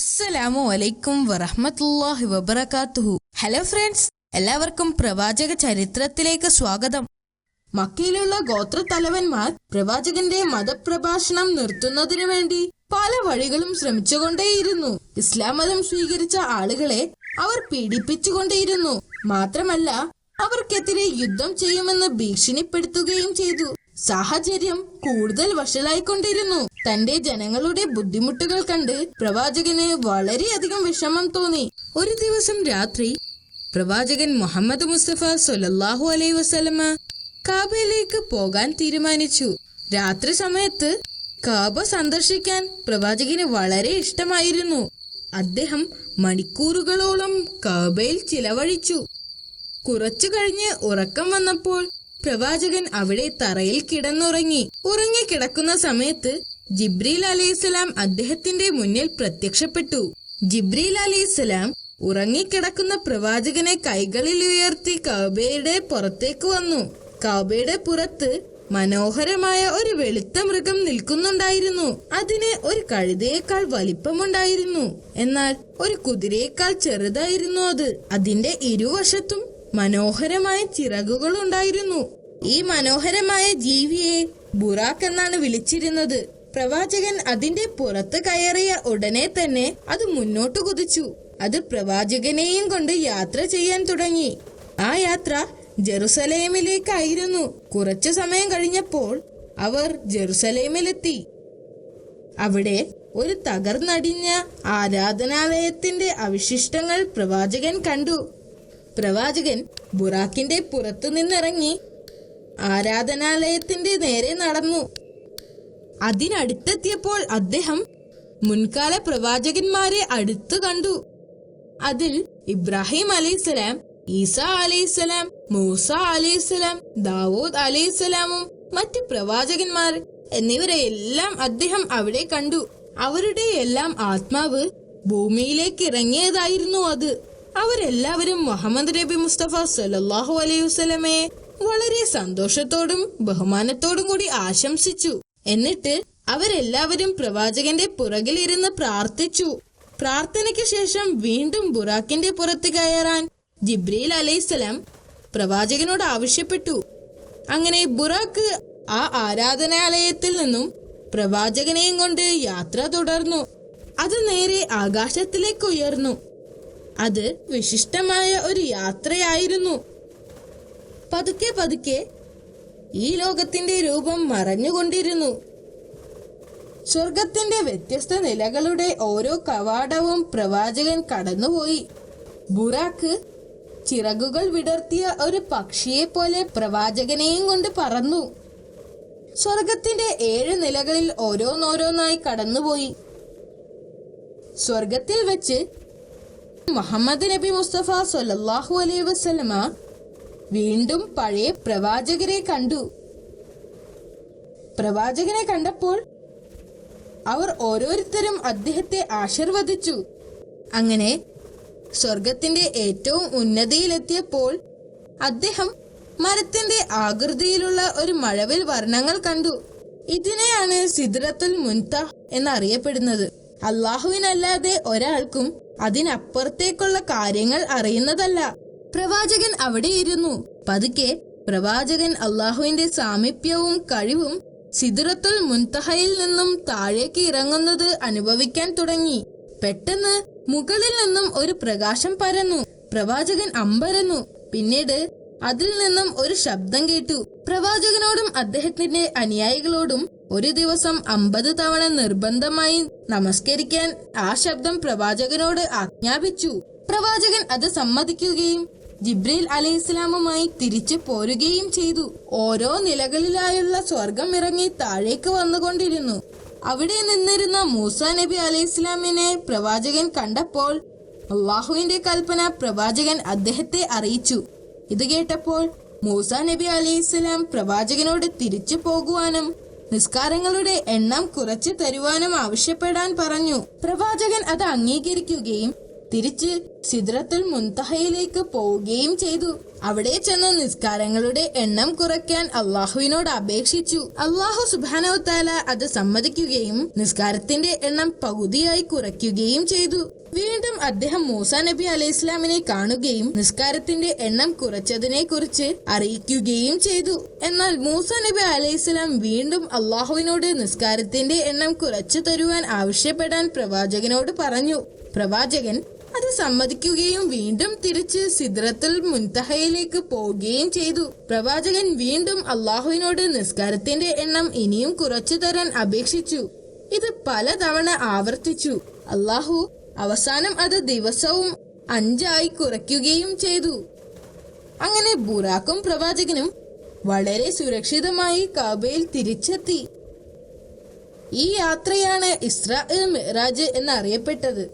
അസ്സലാമു അലൈക്കും വറഹ്മത്തുള്ളാഹി വബറകാതുഹു. ഹലോ ഫ്രണ്ട്സ്, എല്ലാവർക്കും പ്രവാചക ചരിത്രത്തിലേക്ക് സ്വാഗതം. മക്കയിലുള്ള ഗോത്രത്തലവന്മാർ പ്രവാചകന്റെ മതപ്രഭാഷണം നിർത്തുന്നതിനു വേണ്ടി പല വഴികളും ശ്രമിച്ചുകൊണ്ടേയിരുന്നു. ഇസ്ലാം മതം സ്വീകരിച്ച ആളുകളെ അവർ പീഡിപ്പിച്ചുകൊണ്ടേയിരുന്നു. മാത്രമല്ല, അവർക്കെതിരെ യുദ്ധം ചെയ്യുമെന്ന് ഭീഷണിപ്പെടുത്തുകയും ചെയ്തു. സാഹചര്യം കൂടുതൽ വഷളായിക്കൊണ്ടിരുന്നു. തന്റെ ജനങ്ങളുടെ ബുദ്ധിമുട്ടുകൾ കണ്ട് പ്രവാചകന് വളരെയധികം വിഷമം തോന്നി. ഒരു ദിവസം രാത്രി പ്രവാചകൻ മുഹമ്മദ് മുസ്തഫ സ്വല്ലല്ലാഹു അലൈഹി വസല്ലമ കാബയിലേക്ക് പോകാൻ തീരുമാനിച്ചു. രാത്രി സമയത്ത് കാബ സന്ദർശിക്കാൻ പ്രവാചകന് വളരെ ഇഷ്ടമായിരുന്നു. അദ്ദേഹം മണിക്കൂറുകളോളം കാബയിൽ ചിലവഴിച്ചു. കുറച്ചു കഴിഞ്ഞ് ഉറക്കം വന്നപ്പോൾ പ്രവാചകൻ അവിടെ തറയിൽ കിടന്നുറങ്ങി. ഉറങ്ങിക്കിടക്കുന്ന സമയത്ത് ജിബ്രീൽ അലൈഹിസ്സലാം അദ്ദേഹത്തിന്റെ മുന്നിൽ പ്രത്യക്ഷപ്പെട്ടു. ജിബ്രീൽ അലൈഹിസ്സലാം ഉറങ്ങിക്കിടക്കുന്ന പ്രവാചകനെ കൈകളിൽ ഉയർത്തി കഅബയുടെ പുറത്തേക്ക് വന്നു. കഅബയുടെ പുറത്ത് മനോഹരമായ ഒരു വെളുത്ത മൃഗം നിൽക്കുന്നുണ്ടായിരുന്നു. അതിന് ഒരു കഴുതയേക്കാൾ വലിപ്പമുണ്ടായിരുന്നു. എന്നാൽ ഒരു കുതിരയേക്കാൾ ചെറുതായിരുന്നു അത്. അതിന്റെ ഇരുവശത്തും മനോഹരമായ ചിറകുകൾ ഉണ്ടായിരുന്നു. ഈ മനോഹരമായ ജീവിയെ ബുറാഖ് എന്നാണ് വിളിച്ചിരുന്നത്. പ്രവാചകൻ അതിന്റെ പുറത്ത് കയറിയ ഉടനെ തന്നെ അത് മുന്നോട്ട് കുതിച്ചു. അത് പ്രവാചകനെയും കൊണ്ട് യാത്ര ചെയ്യാൻ തുടങ്ങി. ആ യാത്ര ജെറുസലേമിലേക്കായിരുന്നു. കുറച്ചു സമയം കഴിഞ്ഞപ്പോൾ അവർ ജെറുസലേമിലെത്തി. അവിടെ ഒരു തകർന്നടിഞ്ഞ ആരാധനാലയത്തിന്റെ അവശിഷ്ടങ്ങൾ പ്രവാചകൻ കണ്ടു. പ്രവാചകൻ ബുറാക്കിന്റെ പുറത്തു നിന്നിറങ്ങി ആരാധനാലയത്തിന്റെ നേരെ നടന്നു. അതിനടുത്തെത്തിയപ്പോൾ അദ്ദേഹം മുൻകാല പ്രവാചകന്മാരെ അടുത്തു കണ്ടു. അതിൽ ഇബ്രാഹിം അലൈഹിസ്സലാം, ഈസ അലൈഹിസ്സലാം, മൂസ അലൈഹിസ്സലാം, ദാവൂദ് അലൈഹിസ്സലാമും മറ്റ് പ്രവാചകന്മാർ എന്നിവരെ എല്ലാം അദ്ദേഹം അവിടെ കണ്ടു. അവരുടെ എല്ലാം ആത്മാവ് ഭൂമിയിലേക്ക് ഇറങ്ങിയതായിരുന്നു അത്. അവരെല്ലാവരും മുഹമ്മദ് നബി മുസ്തഫ സല്ലല്ലാഹു അലൈഹി വസല്ലമയെ വളരെ സന്തോഷത്തോടും ബഹുമാനത്തോടും കൂടി ആശംസിച്ചു. എന്നിട്ട് അവരെല്ലാവരും പ്രവാചകന്റെ പുറകിലിരുന്ന് പ്രാർത്ഥിച്ചു. പ്രാർത്ഥനയ്ക്ക് ശേഷം വീണ്ടും ബുറാക്കിന്റെ പുറത്ത് കയറാൻ ജിബ്രീൽ അലൈഹിസ്സലാം പ്രവാചകനോട് ആവശ്യപ്പെട്ടു. അങ്ങനെ ബുറാക്ക് ആ ആരാധനാലയത്തിൽ നിന്നും പ്രവാചകനെയും കൊണ്ട് യാത്ര തുടർന്നു. അത് നേരെ ആകാശത്തിലേക്ക് ഉയർന്നു. അത് വിശിഷ്ടമായ ഒരു യാത്രയായിരുന്നു. പതുക്കെ പതുക്കെ ഈ ലോകത്തിന്റെ രൂപം മറഞ്ഞുകൊണ്ടിരുന്നു. സ്വർഗത്തിന്റെ വ്യത്യസ്ത നിലകളുടെ ഓരോ കവാടവും പ്രവാചകൻ കടന്നുപോയി. ബുറാക്ക് ചിറകുകൾ വിടർത്തിയ ഒരു പക്ഷിയെ പോലെ പ്രവാചകനെയും കൊണ്ട് പറന്നു. സ്വർഗത്തിന്റെ 7 നിലകളിൽ ഓരോന്നോരോന്നായി കടന്നുപോയി. സ്വർഗത്തിൽ വെച്ച് മുഹമ്മദ് നബി മുസ്തഫ സ്വല്ലല്ലാഹു അലൈഹി വസല്ലമ വീണ്ടും പഴയ പ്രവാചകരെ കണ്ടു. പ്രവാചകനെ കണ്ടപ്പോൾ അവർ ഓരോരുത്തരും അദ്ദേഹത്തെ ആശീർവദിച്ചു. അങ്ങനെ സ്വർഗത്തിന്റെ ഏറ്റവും ഉന്നതിയിലെത്തിയപ്പോൾ അദ്ദേഹം മരത്തിന്റെ ആകൃതിയിലുള്ള ഒരു മഴവിൽ വർണ്ണങ്ങൾ കണ്ടു. ഇതിനെയാണ് സിദ്റത്തുൽ മുൻതഹ എന്നറിയപ്പെടുന്നത്. അല്ലാഹുവിനല്ലാതെ ഒരാൾക്കും അതിനപ്പുറത്തേക്കുള്ള കാര്യങ്ങൾ അറിയുന്നതല്ല. പ്രവാചകൻ അവിടെ ഇരുന്നു. പതുക്കെ പ്രവാചകൻ അള്ളാഹുവിന്റെ സാമീപ്യവും കഴിവും സിദ്റത്തുൽ മുൻതഹയിൽ നിന്നും താഴേക്ക് ഇറങ്ങുന്നത് അനുഭവിക്കാൻ തുടങ്ങി. പെട്ടെന്ന് മുകളിൽ നിന്നും ഒരു പ്രകാശം പരന്നു. പ്രവാചകൻ അമ്പരന്നു. പിന്നീട് അതിൽ നിന്നും ഒരു ശബ്ദം കേട്ടു. പ്രവാചകനോടും അദ്ദേഹത്തിന്റെ അനുയായികളോടും ഒരു ദിവസം 50 തവണ നിർബന്ധമായി നമസ്കരിക്കാൻ ആ ശബ്ദം പ്രവാചകനോട് ആജ്ഞാപിച്ചു. പ്രവാചകൻ അത് സമ്മതിക്കുകയും ജിബ്രീൽ അലൈഹിസ്സലാമുമായി തിരിച്ചു പോരുകയും ചെയ്തു. ഓരോ നിലകളിലായുള്ള സ്വർഗം ഇറങ്ങി താഴേക്ക് വന്നുകൊണ്ടിരുന്നു. അവിടെ നിന്നിരുന്ന മൂസ നബി അലൈഹിസ്സലാമിനെ പ്രവാചകൻ കണ്ടപ്പോൾ അള്ളാഹുവിന്റെ കൽപ്പന പ്രവാചകൻ അദ്ദേഹത്തെ അറിയിച്ചു. ഇത് കേട്ടപ്പോൾ മൂസ നബി അലൈഹിസ്സലാം പ്രവാചകനോട് തിരിച്ചു പോകുവാനും നിസ്കാരങ്ങളുടെ എണ്ണം കുറച്ചു തരുവാനും ആവശ്യപ്പെടാൻ പറഞ്ഞു. പ്രവാചകൻ അത് അംഗീകരിക്കുകയും തിരിച്ച് സിദ്റത്തുൽ മുൻതഹയിലേക്ക് പോവുകയും ചെയ്തു. അവിടെ ചെന്ന് നിസ്കാരങ്ങളുടെ എണ്ണം കുറയ്ക്കാൻ അള്ളാഹുവിനോട് അപേക്ഷിച്ചു. അള്ളാഹു സുബ്ഹാനഹു വ തആല അത് സമ്മതിക്കുകയും നിസ്കാരത്തിന്റെ എണ്ണം പകുതിയായി കുറയ്ക്കുകയും ചെയ്തു. വീണ്ടും അദ്ദേഹം മൂസാ നബി അലൈഹി ഇസ്ലാമിനെ കാണുകയും നിസ്കാരത്തിന്റെ എണ്ണം കുറച്ചതിനെ കുറിച്ച് അറിയിക്കുകയും ചെയ്തു. എന്നാൽ മൂസാ നബി അലൈഹി ഇസ്ലാം വീണ്ടും അള്ളാഹുവിനോട് നിസ്കാരത്തിന്റെ എണ്ണം കുറച്ചു തരുവാൻ ആവശ്യപ്പെടാൻ പ്രവാചകനോട് പറഞ്ഞു. പ്രവാചകൻ അത് സമ്മതിക്കുകയും വീണ്ടും തിരിച്ച് സിദ്റത്തുൽ മുൻതഹയിലേക്ക് പോവുകയും ചെയ്തു. പ്രവാചകൻ വീണ്ടും അള്ളാഹുവിനോട് നിസ്കാരത്തിന്റെ എണ്ണം ഇനിയും കുറച്ചു തരാൻ അപേക്ഷിച്ചു. ഇത് പലതവണ ആവർത്തിച്ചു. അള്ളാഹു അവസാനം അത് ദിവസവും 5 കുറയ്ക്കുകയും ചെയ്തു. അങ്ങനെ ബുറാക്കും പ്രവാചകനും വളരെ സുരക്ഷിതമായി കഅബയിൽ തിരിച്ചെത്തി. ഈ യാത്രയാണ് ഇസ്രാ മിഅ്റാജ് എന്നറിയപ്പെട്ടത്.